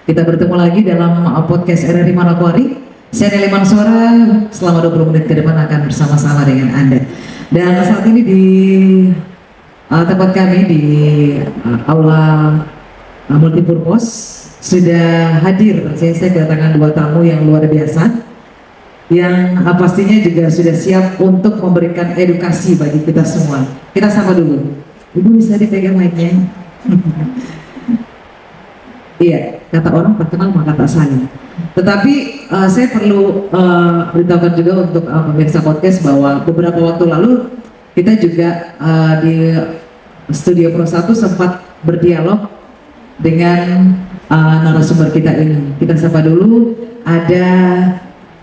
Kita bertemu lagi dalam podcast RRI Manokwari. Saya Nelly Mansora, selama 20 menit ke depan akan bersama-sama dengan Anda. Dan saat ini di tempat kami di aula multipurpose sudah hadir. Saya kedatangan dua tamu yang luar biasa, yang pastinya juga sudah siap untuk memberikan edukasi bagi kita semua. Kita sapa dulu. Ibu bisa dipegang mic-nya? Iya, kata orang tak kenal maka tak sayang. Tetapi saya perlu beritahukan juga untuk pemirsa podcast bahwa beberapa waktu lalu kita juga di Studio Pro 1 sempat berdialog dengan narasumber kita ini. Kita sapa dulu, ada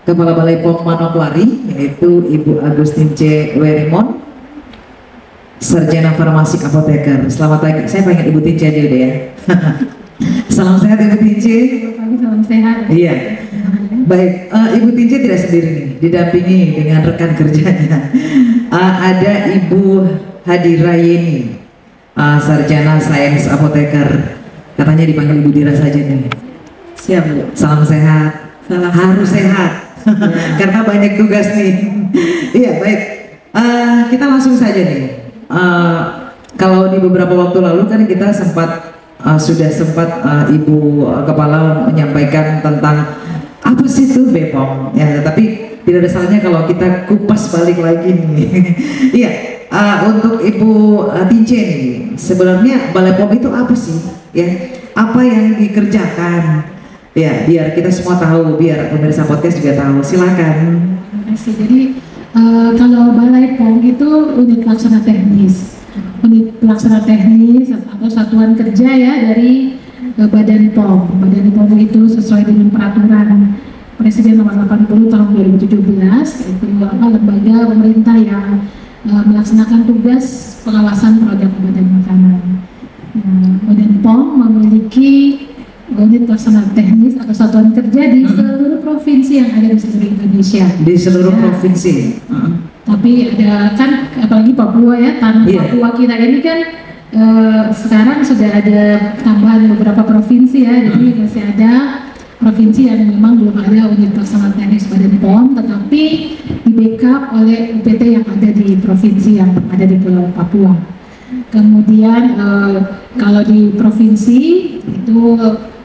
Kepala Balai POM Manokwari, yaitu Ibu Agustin C. Werimon, Sarjana Farmasi Apoteker. Selamat pagi, saya pengen Ibu Tince aja deh ya. Salam sehat Ibu Tince. Salam sehat. Iya. Baik, Ibu Tince tidak sendiri nih, didampingi dengan rekan kerjanya. Ada Ibu Hadirayeni, Sarjana Sains Apoteker. Katanya dipanggil Ibu Dira saja nih. Siap, Bu. Salam sehat. Harus sehat. Karena banyak tugas nih. Iya, baik. Kita langsung saja nih. Kalau di beberapa waktu lalu kan kita sudah sempat Ibu Kepala menyampaikan tentang apa sih itu BPOM ya, tapi tidak ada salahnya kalau kita kupas balik lagi nih. Iya, untuk Ibu Tince nih, sebenarnya Balai POM itu apa sih ya, apa yang dikerjakan ya, biar kita semua tahu, biar pemirsa podcast juga tahu. Silakan. Terima kasih. Jadi kalau Balai POM itu unit pelaksana teknis, atau satuan kerja ya dari Badan POM. Badan POM itu sesuai dengan peraturan Presiden nomor 80 tahun 2017, itu lembaga pemerintah yang melaksanakan tugas pengawasan produk badan makanan. Badan POM memiliki unit pelaksana teknis atau satuan kerja di seluruh provinsi yang ada di seluruh Indonesia. Di seluruh ya, provinsi. Tapi ada kan, apalagi Papua ya, tanah Papua kita ini kan sekarang sudah ada tambahan beberapa provinsi ya, jadi masih ada provinsi yang memang belum ada unit pelaksana teknis Badan POM, tetapi di backup oleh UPT yang ada di provinsi yang ada di Pulau Papua. Kemudian kalau di provinsi itu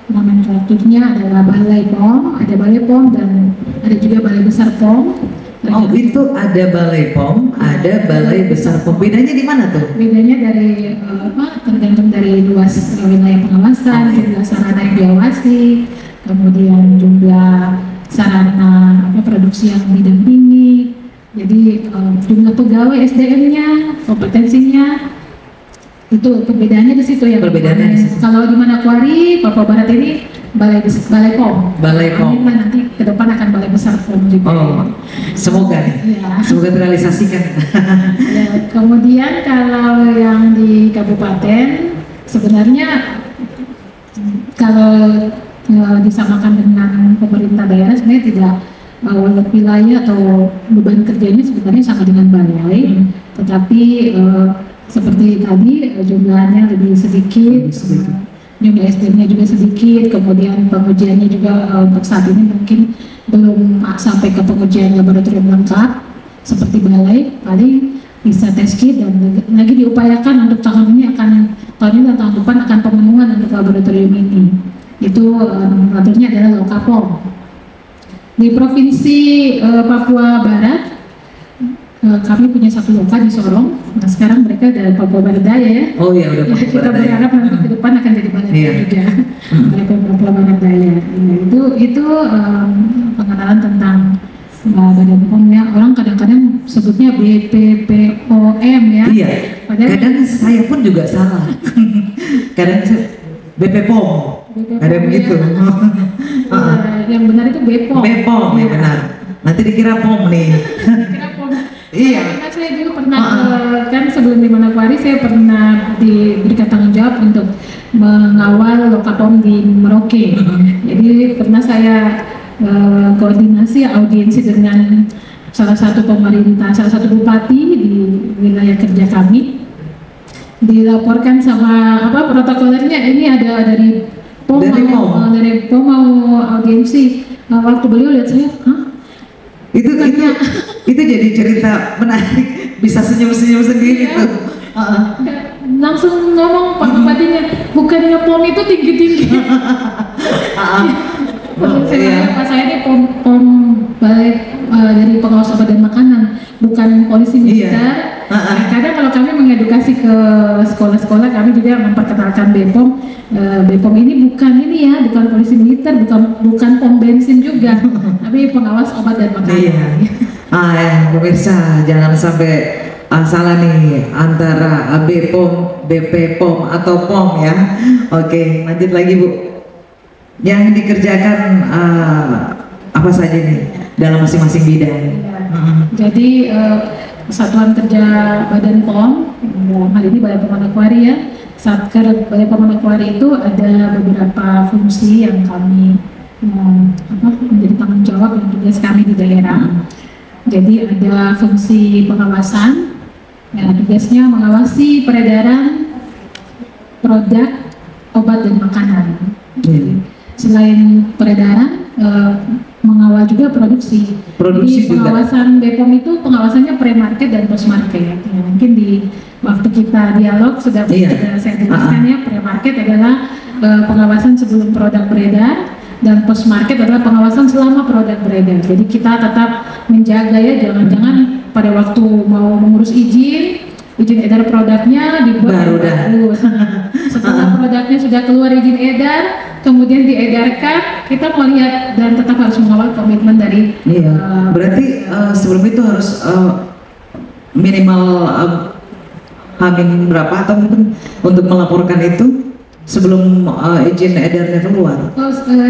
nomenklaturnya adalah Balai POM, ada Balai POM dan ada juga Balai Besar POM. Oh, itu ada Balai POM, ada Balai Besar POM. Bedanya di mana tuh? Bedanya dari tergantung dari luas wilayah pengawasan, jumlah sarana yang diawasi, kemudian jumlah sarana produksi yang didampingi. Jadi jumlah pegawai SDM-nya, kompetensinya, itu perbedaannya di situ ya. Perbedaannya di situ. Kalau di Manokwari, Papua Barat ini Balai POM. Balai POM. Nanti ke depan akan Balai Besar POM juga. Oh, semoga nih. Ya. Semoga terrealisasikan. Ya, kemudian kalau yang di kabupaten sebenarnya kalau disamakan dengan pemerintah daerah sebenarnya tidak, wilayah atau beban kerjanya sebenarnya sama dengan balai, tetapi seperti tadi jumlahnya lebih sedikit, jumlah SDM-nya juga sedikit, kemudian pengujiannya juga untuk saat ini mungkin belum sampai ke pengujian laboratorium lengkap seperti balai, paling bisa test kit, dan lagi diupayakan untuk tahun ini dan tahun depan akan pemenuhan untuk laboratorium ini. Itu nomenklaturnya adalah Lokapom. Di provinsi Papua Barat kami punya satu loka di Sorong. Nah sekarang mereka ada Papua Barat Daya ya. Oh iya, udah Papua Kita Barat Daya. berharap nanti ke depan akan jadi Balai POM juga. Balai POM Papua Barat Daya. Itu pengenalan tentang Badan POM ya. Orang kadang-kadang sebutnya BPPOM ya. Iya. Padahal Kadang saya pun juga salah. Kadang BPPOM. Ada begitu. Yang benar itu BPOM. BPOM ya benar. Nanti dikira POM nih. Kira POM. Iya. Karena saya juga pernah kan sebelum di Manokwari saya pernah diberikan tanggung jawab untuk mengawal Lokapom di Merauke. Jadi pernah saya koordinasi audiensi dengan salah satu bupati di wilayah kerja kami. Dilaporkan sama protokolernya, ini ada dari Dari POM mau audiensi. Waktu beliau lihat saya, hah? Itu jadi cerita menarik, bisa senyum-senyum sendiri Iya. tuh. Langsung ngomong Pak Bupatinya, bukannya POM itu tinggi-tinggi. Pak saya ini POM baik dari pengawas obat dan makanan, bukan polisi militer. Kadang kalau kami mengedukasi ke sekolah-sekolah, kami juga memperkenalkan BPOM. BPOM ini bukan polisi militer, bukan pom bensin juga, tapi pengawas obat dan makanan. Iya. Pemirsa jangan sampai salah nih antara BPOM, BP-POM atau POM ya. Oke, lanjut lagi Bu. Yang dikerjakan apa saja nih dalam masing-masing bidang? Jadi Satuan Kerja Badan POM, dalam hal ini Balai Pom Manokwari ya. Satker Balai Pom Manokwari itu ada beberapa fungsi yang kami menjadi tanggung jawab dan tugas kami di daerah. Jadi ada fungsi pengawasan, ya, tugasnya mengawasi peredaran produk obat dan makanan. Jadi, selain peredaran, mengawal juga produksi. Jadi pengawasan BPOM itu pengawasannya pre-market dan post-market. Ya, mungkin di waktu kita dialog sudah saya jelaskan ya, pre-market adalah pengawasan sebelum produk beredar, dan post-market adalah pengawasan selama produk beredar. Jadi kita tetap menjaga ya, jangan-jangan pada waktu mau mengurus izin edar produknya dibuat bagus. Setelah produknya sudah keluar izin edar, kemudian diedarkan, kita mau lihat dan tetap harus mengawal komitmen dari. Berarti sebelum itu harus minimal Hamin berapa atau mungkin untuk melaporkan itu sebelum izin edarnya keluar?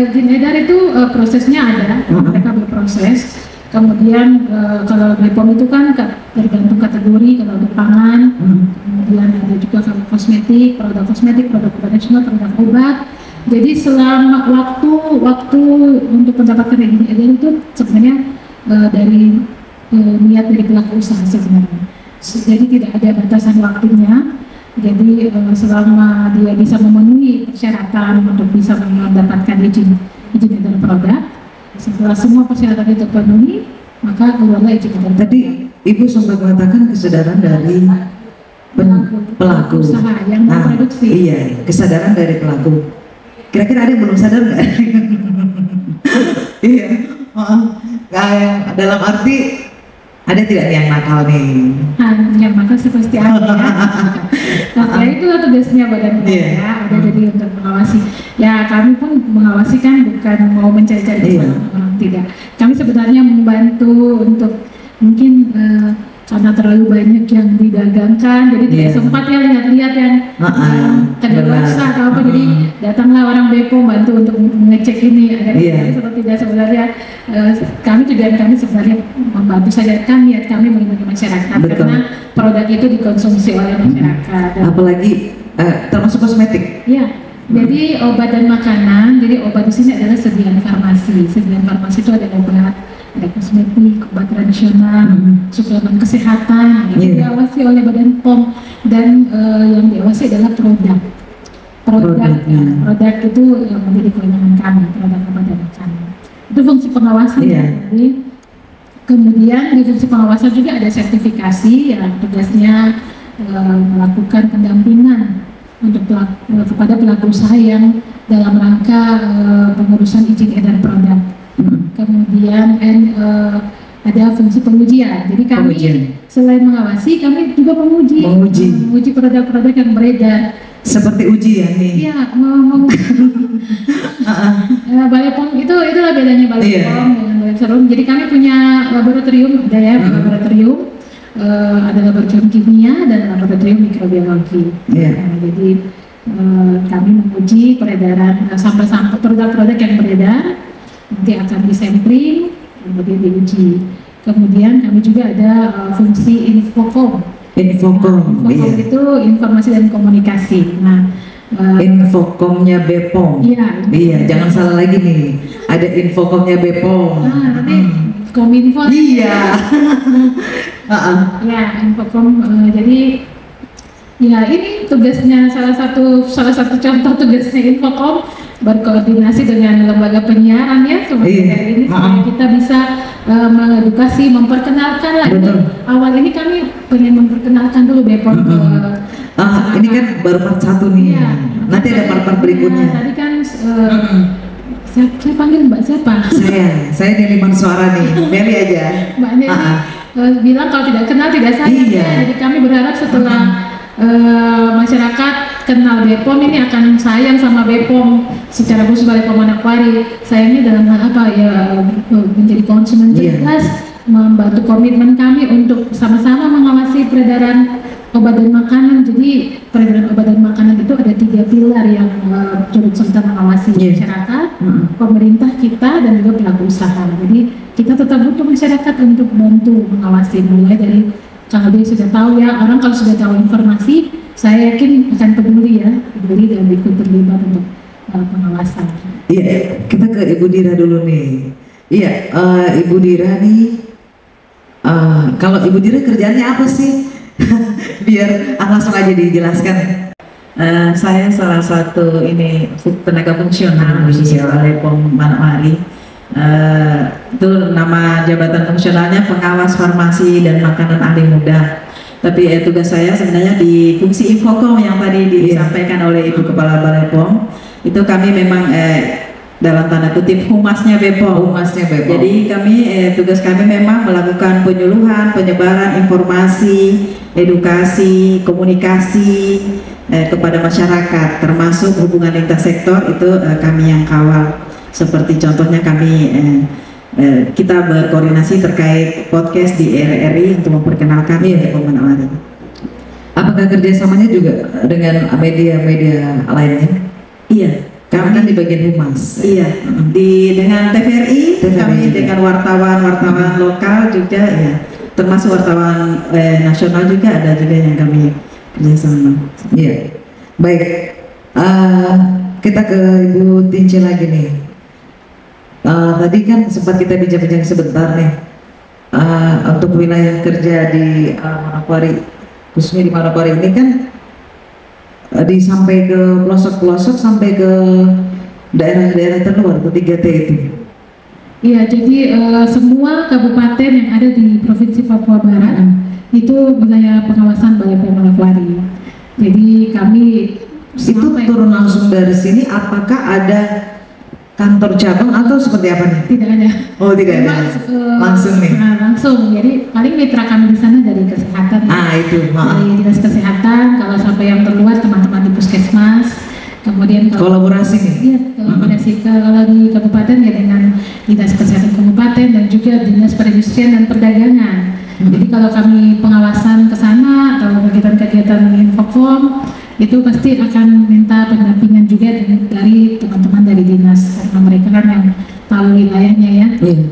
Izin edar itu prosesnya ada, mereka berproses. Kemudian kalau BPOM itu kan tergantung kategori, kalau untuk pangan, kemudian ada juga kalau kosmetik, produk obat nasional, produk obat. Jadi selama waktu untuk mendapatkan izin edar itu sebenarnya dari niat dari pelaku usaha sebenarnya. Jadi tidak ada batasan waktunya. Jadi selama dia bisa memenuhi persyaratan untuk bisa mendapatkan izin edar produk, setelah semua persyaratan itu terpenuhi, maka keluarlah izin edar. Tadi Ibu sempat mengatakan kesadaran dari pelaku usaha yang memproduksi. Iya, kesadaran dari pelaku. Kira-kira ada yang belum sadar nggak? Iya, dalam arti ada tidak yang nakal nih? Yang nakal sih pasti ada ya. Nah, itu tugasnya Badan POM ya, ada jadi untuk mengawasi. Ya kami pun mengawasi kan bukan mau mencari-cari kesalahan orang, tidak. Kami sebenarnya membantu untuk mungkin karena terlalu banyak yang didagangkan, jadi tidak sempat ya lihat-lihat yang kadaluarsa atau apa. Jadi datanglah orang BPOM bantu untuk mengecek ini agar seperti tidak sebenarnya. Kami sebenarnya membantu saja, kan niat kami melindungi masyarakat. Betul. Karena produk itu dikonsumsi oleh masyarakat. Apalagi termasuk kosmetik. Iya. Jadi obat dan makanan. Jadi obat di sini adalah sediaan farmasi. Sediaan farmasi itu ada obat, ada kosmetik, obat tradisional, suplemen kesehatan, yang diawasi oleh Badan POM, dan yang diawasi adalah produk. Produk itu yang menjadi kewenangan kami, produk obat dan makanan. Itu fungsi pengawasan. Jadi kemudian di fungsi pengawasan juga ada sertifikasi yang tugasnya melakukan pendampingan untuk kepada pelaku usaha yang dalam rangka pengurusan izin edar produk. Kemudian ada fungsi pengujian. Jadi kami selain mengawasi, kami juga menguji produk-produk yang beredar. Seperti ujian nih. Iya, Balai POM itulah bedanya Balai POM dengan Balai Serum. Jadi kami punya laboratorium, laboratorium. Ada laboratorium kimia dan laboratorium mikrobiologi. Jadi kami menguji peredaran sampel-sampel produk-produk yang beredar, nanti akan disampling, kemudian diuji. Kemudian kami juga ada fungsi Infocom. Infocom itu informasi dan komunikasi. Nah, Infocomnya BPOM. Iya, jangan salah lagi nih. Ada Infocomnya BPOM. Nanti Kominfo. Iya. Ya, Infocom. Jadi Ya, ini tugasnya salah satu contoh tugasnya Infocom berkoordinasi dengan lembaga penyiaran ya seperti Iya. ini supaya kita bisa mengedukasi, memperkenalkan lah. Ini, awal ini kami pengen memperkenalkan dulu Bepom ke ini kan baru part 1 nih. Iya. Nanti ada part-part berikutnya. Tadi kan saya panggil Mbak siapa? Saya Niliman Suara nih. Meli aja. Mbak Neli bilang kalau tidak kenal tidak sayang. Iya. Jadi kami berharap setelah masyarakat kenal Bepom ini akan sayang sama Bepom secara khusus Balai Pom Manokwari. Sayangnya dalam hal apa ya, menjadi konsumen cerdas, membantu komitmen kami untuk sama-sama mengawasi peredaran obat dan makanan. Jadi peredaran obat dan makanan itu ada 3 pilar yang turut serta mengawasi masyarakat, pemerintah kita dan juga pelaku usaha. Jadi kita tetap butuh masyarakat untuk bantu mengawasi, mulai dari kalau dia sudah tahu ya, orang kalau sudah tahu informasi, saya yakin akan peduli dan ikut terlibat untuk pengawasan. Iya, kita ke Ibu Dira dulu nih. Iya, Ibu Dira nih, kalau Ibu Dira kerjaannya apa sih? Biar langsung aja dijelaskan. Saya salah satu tenaga fungsional di Balai Pom Manokwari. Itu nama jabatan fungsionalnya pengawas farmasi dan makanan ahli muda. Tapi tugas saya sebenarnya di fungsi Infocom yang tadi disampaikan oleh Ibu Kepala Balai Pom. Itu kami memang dalam tanda kutip humasnya Bepom. Jadi kami tugas kami memang melakukan penyuluhan, penyebaran informasi, edukasi, komunikasi kepada masyarakat, termasuk hubungan lintas sektor itu kami yang kawal. Seperti contohnya kami kita berkoordinasi terkait podcast di RRI untuk memperkenalkan Bepom Manokwari. Apakah kerjasamanya juga dengan media-media lainnya? Iya, kami kan di bagian humas. Iya, dengan TVRI kami juga. Dengan wartawan lokal juga ya, termasuk wartawan nasional juga ada juga yang kami kerjasama. Iya, baik. Kita ke Ibu Tinci lagi nih. Tadi kan sempat kita bincang-bincang sebentar nih untuk wilayah kerja di Manokwari, khususnya di Manokwari ini kan sampai ke pelosok-pelosok, sampai ke daerah-daerah terluar, ke 3T itu. Iya, jadi semua kabupaten yang ada di Provinsi Papua Barat itu wilayah pengawasan Balai Pom Manokwari. Jadi kami itu turun langsung dari sini, apakah ada kantor cabang atau seperti apa nih? Tidak ada. Oh, tidak ada. Langsung nih. Langsung. Jadi paling mitra kami di sana dari kesehatan. Itu. Dari dinas kesehatan. Kalau sampai yang terluar teman-teman di puskesmas. Kemudian kolaborasi nih. Iya, kolaborasi. Kalau di kabupaten ya dengan dinas kesehatan kabupaten dan juga dinas perindustrian dan perdagangan. Jadi kalau kami pengawasan ke sana atau kegiatan-kegiatan Infocom itu pasti akan minta pendampingan juga dari teman-teman dari dinas karena mereka kan yang tahu wilayahnya ya.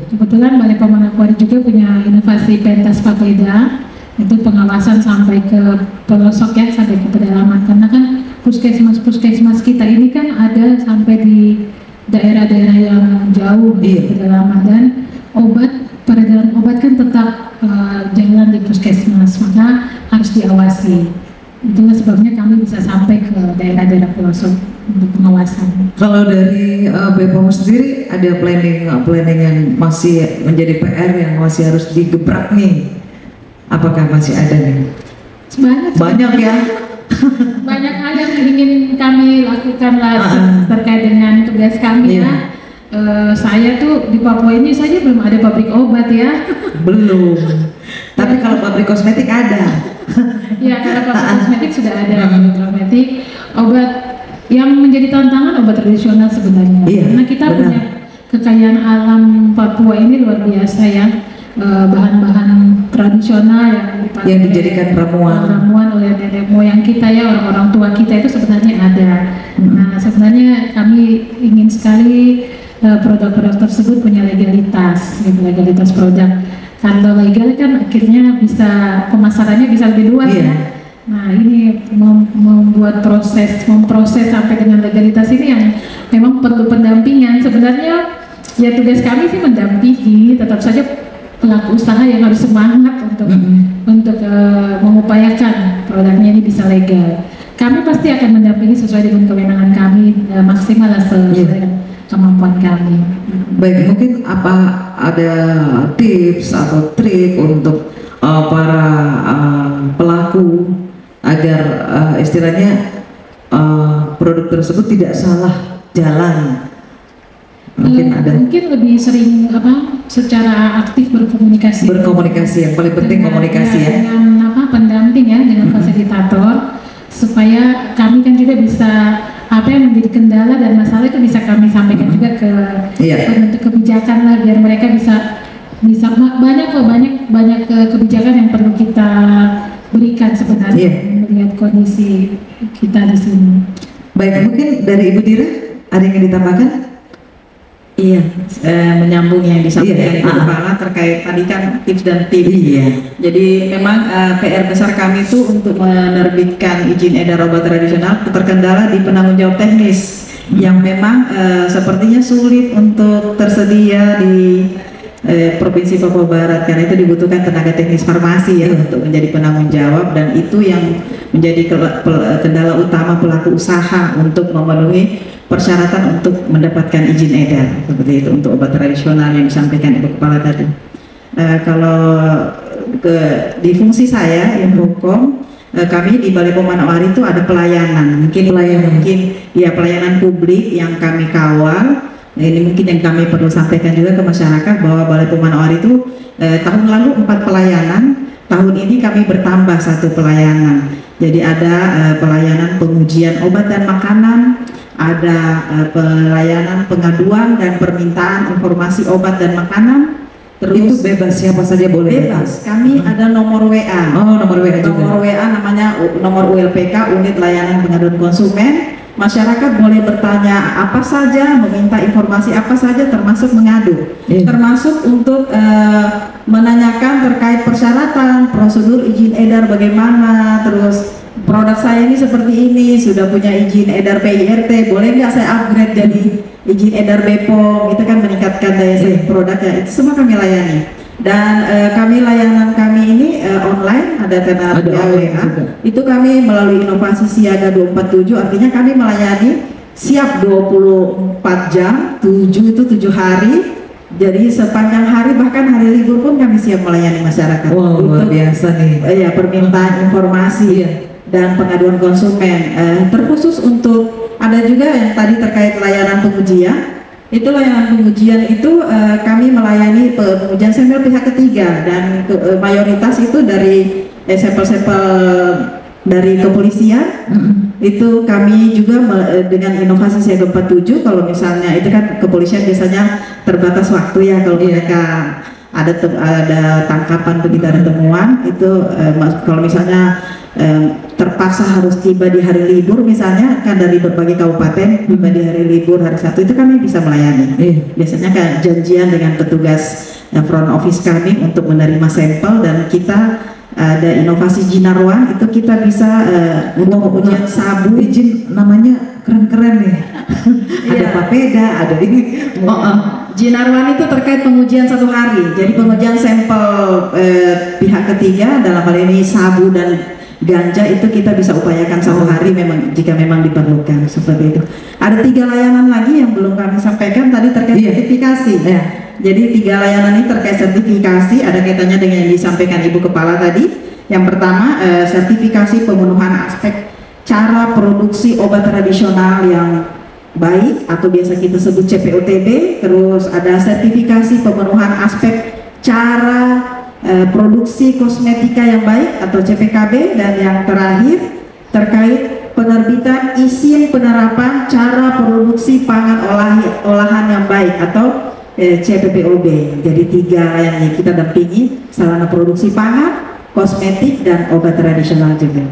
Kebetulan Balai Pom Manokwari juga punya inovasi pentas papeda, itu pengawasan sampai ke pelosok ya, sampai ke pedalaman, karena kan puskesmas kita ini kan ada sampai di daerah-daerah yang jauh di pedalaman, dan peredaran obat kan tetap jalan di puskesmas, maka harus diawasi. Itulah sebabnya kami bisa sampai ke daerah-daerah pelosok untuk pengawasan. Kalau dari Bepom sendiri ada planning yang masih menjadi PR yang masih harus digebrak nih? Apakah masih ada nih? Banyak ya. Banyak hal yang ingin kami lakukan terkait dengan tugas kami ya. Saya tuh di Papua ini saja belum ada pabrik obat ya. Belum. Tapi kalau pabrik kosmetik ada. Ya, kalau pabrik kosmetik sudah ada pabrik kosmetik. Obat yang menjadi tantangan obat tradisional sebenarnya. Karena kita punya kekayaan alam Papua ini luar biasa ya. Bahan-bahan tradisional yang dijadikan ramuan oleh nenek moyang kita ya, orang-orang tua kita itu sebenarnya ada. Nah, sebenarnya kami ingin sekali produk-produk tersebut punya legalitas produk. Kalau legal kan akhirnya bisa pemasarannya bisa lebih luas ya. Nah, ini membuat memproses sampai dengan legalitas ini yang memang perlu pendampingan. Sebenarnya ya tugas kami sih mendampingi, tetap saja pelaku usaha yang harus semangat untuk mengupayakan produknya ini bisa legal. Kami pasti akan mendampingi sesuai dengan kewenangan kami, maksimal sesuai dengan kemampuan kami. Baik, mungkin apa ada tips atau trik untuk para pelaku agar istilahnya produk tersebut tidak salah jalan? Mungkin lebih sering secara aktif berkomunikasi yang paling penting komunikasi ya dengan pendamping ya, dengan fasilitator, supaya kami kan juga bisa apa yang menjadi kendala dan masalah itu bisa kami sampaikan juga ke penentu kebijakan lah, biar mereka bisa banyak kebijakan yang perlu kita berikan sebenarnya melihat kondisi kita di sini. Baik, mungkin dari Ibu Dira ada yang ditambahkan? Iya, menyambung yang disampaikan Ibu Kepala terkait tadi kan tips dan tips. Jadi memang PR besar kami itu untuk menerbitkan izin edar obat tradisional terkendala di penanggung jawab teknis yang memang sepertinya sulit untuk tersedia di Provinsi Papua Barat, karena itu dibutuhkan tenaga teknis farmasi ya untuk menjadi penanggung jawab, dan itu yang menjadi kendala utama pelaku usaha untuk memenuhi persyaratan untuk mendapatkan izin edar seperti itu untuk obat tradisional yang disampaikan Ibu Kepala tadi. Kalau di fungsi saya yang hukum, kami di Balai Pom Manokwari itu ada pelayanan, pelayanan publik yang kami kawal. Ini mungkin yang kami perlu sampaikan juga ke masyarakat bahwa Balai Pom Manokwari itu tahun lalu 4 pelayanan, tahun ini kami bertambah 1 pelayanan. Jadi ada pelayanan pengujian obat dan makanan, ada pelayanan pengaduan dan permintaan informasi obat dan makanan. Terus itu bebas, siapa saja boleh? Bebas. Kami ada nomor WA. Nomor WA juga. Nomor WA namanya nomor ULPK, Unit Layanan Pengaduan Konsumen. Masyarakat boleh bertanya apa saja, meminta informasi apa saja, termasuk mengadu, termasuk untuk menanyakan terkait persyaratan, prosedur izin edar bagaimana, terus produk saya ini seperti ini, sudah punya izin edar PIRT, boleh nggak saya upgrade jadi izin edar BPOM, itu kan meningkatkan daya saing produknya, itu semua kami layani. Dan layanan kami ini online, ada tenar WA, itu kami melalui inovasi Siaga 247, artinya kami melayani siap 24 jam, 7 hari, jadi sepanjang hari bahkan hari libur pun kami siap melayani masyarakat. Wow, luar biasa nih. Permintaan informasi dan pengaduan konsumen, terkhusus untuk ada juga yang tadi terkait layanan pengujian. Itu layanan pengujian itu kami melayani pengujian sampel pihak ketiga, dan mayoritas itu dari sampel-sampel dari kepolisian. Itu kami juga dengan inovasi Siaga 47, kalau misalnya itu kan kepolisian biasanya terbatas waktu ya, kalau mereka ada tangkapan begitu, ada temuan itu kalau misalnya terpaksa harus tiba di hari libur, misalnya kan dari berbagai kabupaten tiba di hari libur hari Sabtu, itu kami bisa melayani. Biasanya kan janjian dengan petugas front office kami untuk menerima sampel, dan kita ada inovasi Jinarwan, itu kita bisa untuk pengujian sabu. Izin namanya keren-keren nih. Ada papeda, ada ini. Jinarwan itu terkait pengujian 1 hari, jadi pengujian sampel pihak ketiga, dalam hal ini sabu dan ganja, itu kita bisa upayakan 1 hari jika memang diperlukan, seperti itu. Ada 3 layanan lagi yang belum kami sampaikan tadi terkait sertifikasi. Jadi 3 layanan ini terkait sertifikasi, ada kaitannya dengan yang disampaikan Ibu Kepala tadi. Yang pertama, sertifikasi pemenuhan aspek cara produksi obat tradisional yang baik atau biasa kita sebut CPOTB. Terus ada sertifikasi pemenuhan aspek cara produksi kosmetika yang baik atau CPKB, dan yang terakhir terkait penerbitan izin penerapan cara produksi pangan olahan yang baik atau CPPOB. Jadi 3 yang kita dampingi, sarana produksi pangan, kosmetik, dan obat tradisional juga.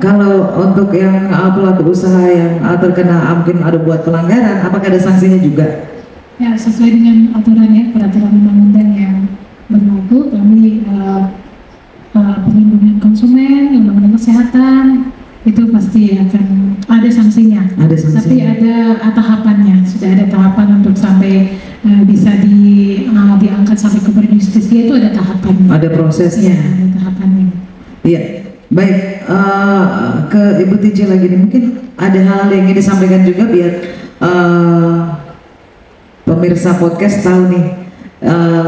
Kalau untuk yang pelaku usaha yang terkena mungkin ada buat pelanggaran, apakah ada sanksinya juga? Ya, sesuai dengan aturan peraturan undang-undang yang berlaku, kami perlindungan konsumen, undang-undang kesehatan, itu pasti akan ada sanksinya. Tapi ada tahapannya, sudah ada tahapan untuk sampai bisa diangkat sampai ke berinvestasi itu ada tahapannya. Ada prosesnya. Iya, ada tahapannya. Iya, baik. Ke Ibu TJ lagi nih, mungkin ada hal yang ingin disampaikan juga biar pemirsa podcast tahu nih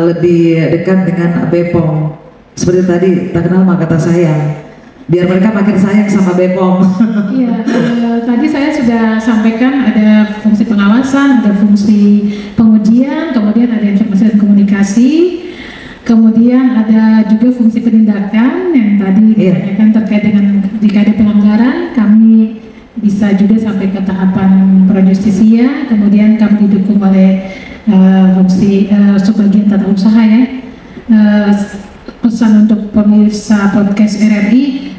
lebih dekat dengan BPOM. Seperti tadi, tak kenal maka kata sayang. Biar mereka makin sayang sama BPOM. Iya, tadi saya sudah sampaikan ada fungsi pengawasan, ada fungsi pengujian, kemudian ada informasi dan komunikasi, kemudian ada juga fungsi penindakan yang tadi ditanyakan terkait dengan jika ada pelanggaran, kami bisa juga sampai ke tahapan projustisia, kemudian kami didukung oleh fungsi subbagian tata usaha ya. Pesan untuk pemirsa podcast RRI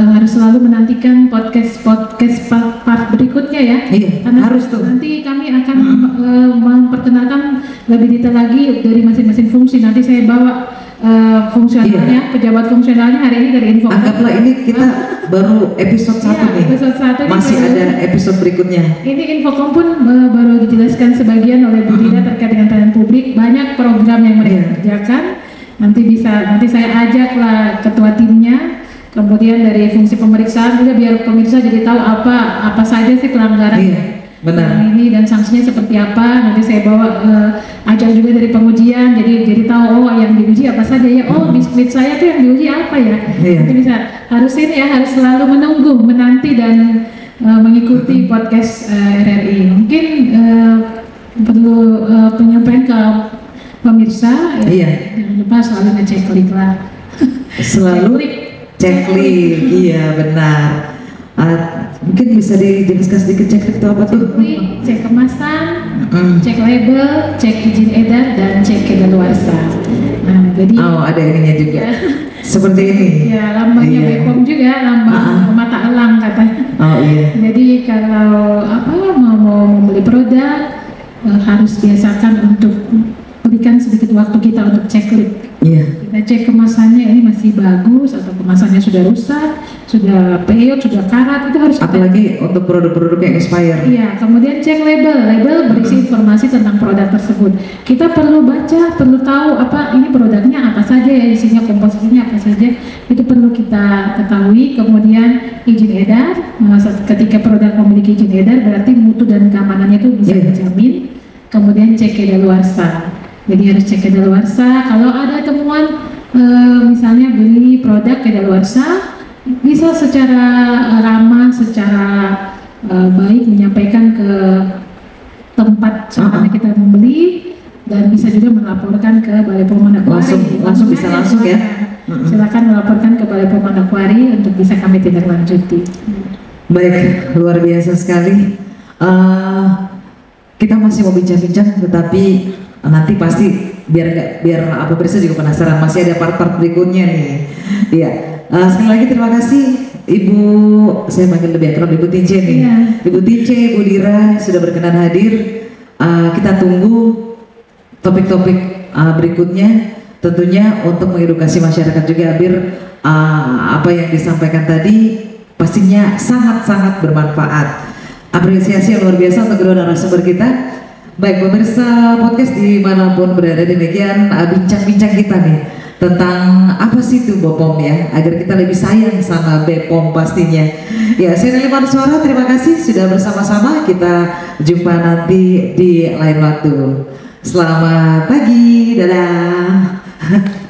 harus selalu menantikan podcast part berikutnya ya. Iya, karena harus tuh. nanti kami akan memperkenalkan lebih detail lagi dari masing-masing fungsi. Nanti saya bawa fungsionalnya, pejabat fungsionalnya hari ini dari info. Anggaplah ini kita baru episode 1 nih. Episode 1 masih ada episode berikutnya. Ini Infocom pun baru dijelaskan sebagian oleh Bu Dida terkait dengan pelayanan publik. Banyak program yang mereka kerjakan. Nanti saya ajaklah ketua timnya. Kemudian dari fungsi pemeriksaan juga biar pemirsa jadi tahu apa saja sih pelanggaran. Iya, benar. Ini dan sanksinya seperti apa. Nanti saya bawa ajak juga dari pengujian. Jadi tahu yang diuji apa saja ya. Biskuit saya tuh yang diuji apa ya. Iya. Nanti bisa harus selalu menunggu, menanti dan mengikuti podcast RRI. Mungkin perlu penyampaian ke pemirsa. Iya. Jangan lupa selalu ngecek klik lah. Selalu ceklik, iya benar. Mungkin bisa dijelaskan sedikit ceklik itu apa tuh? Cek kemasan, cek label, cek izin edar, dan cek kedaluarsa. Nah, jadi ada ininya juga. Ya, seperti ini. Ya, lambangnya BPOM juga, lambang mata elang katanya. Oh iya. Jadi kalau mau membeli produk harus biasakan untuk berikan sedikit waktu kita untuk ceklik. Iya. Kita cek kemasannya ini masih bagus atau kemasannya sudah rusak, sudah peyot, sudah karat, itu harus apalagi untuk produk-produk yang expire. Iya, kemudian cek label berisi informasi tentang produk tersebut. Kita perlu baca, perlu tahu ini produknya apa saja ya, isinya, komposisinya apa saja, itu perlu kita ketahui. Kemudian izin edar, ketika produk memiliki izin edar berarti mutu dan keamanannya itu bisa dijamin. Kemudian cek kedaluarsa. Jadi harus cek kedaluarsa. Kalau ada temuan misalnya beli produk kedaluarsa, bisa secara ramah, secara baik menyampaikan ke tempat sana kita membeli, dan bisa juga melaporkan ke Balai POM Manokwari. Langsung bisa langsung ya. Silakan melaporkan ke Balai POM Manokwari untuk bisa kami tindak lanjuti. Baik, luar biasa sekali. Kita masih mau bincang-bincang, tetapi nanti pasti biar pemirsa juga penasaran, masih ada part-part berikutnya nih. Iya. Sekali lagi terima kasih Ibu, saya panggil lebih akrab Ibu TJ nih. Iya. Ibu TJ, Ibu Dira sudah berkenan hadir. Kita tunggu topik-topik berikutnya, tentunya untuk mengedukasi masyarakat juga biar apa yang disampaikan tadi pastinya sangat-sangat bermanfaat. Apresiasi yang luar biasa untuk kedua narasumber kita. Baik pemirsa podcast dimanapun berada, demikian bincang-bincang kita nih tentang apa sih itu BPOM ya, agar kita lebih sayang sama BPOM pastinya. Ya, saya Nelly Manswara, terima kasih sudah bersama-sama. Kita jumpa nanti di lain waktu. Selamat pagi, dadah.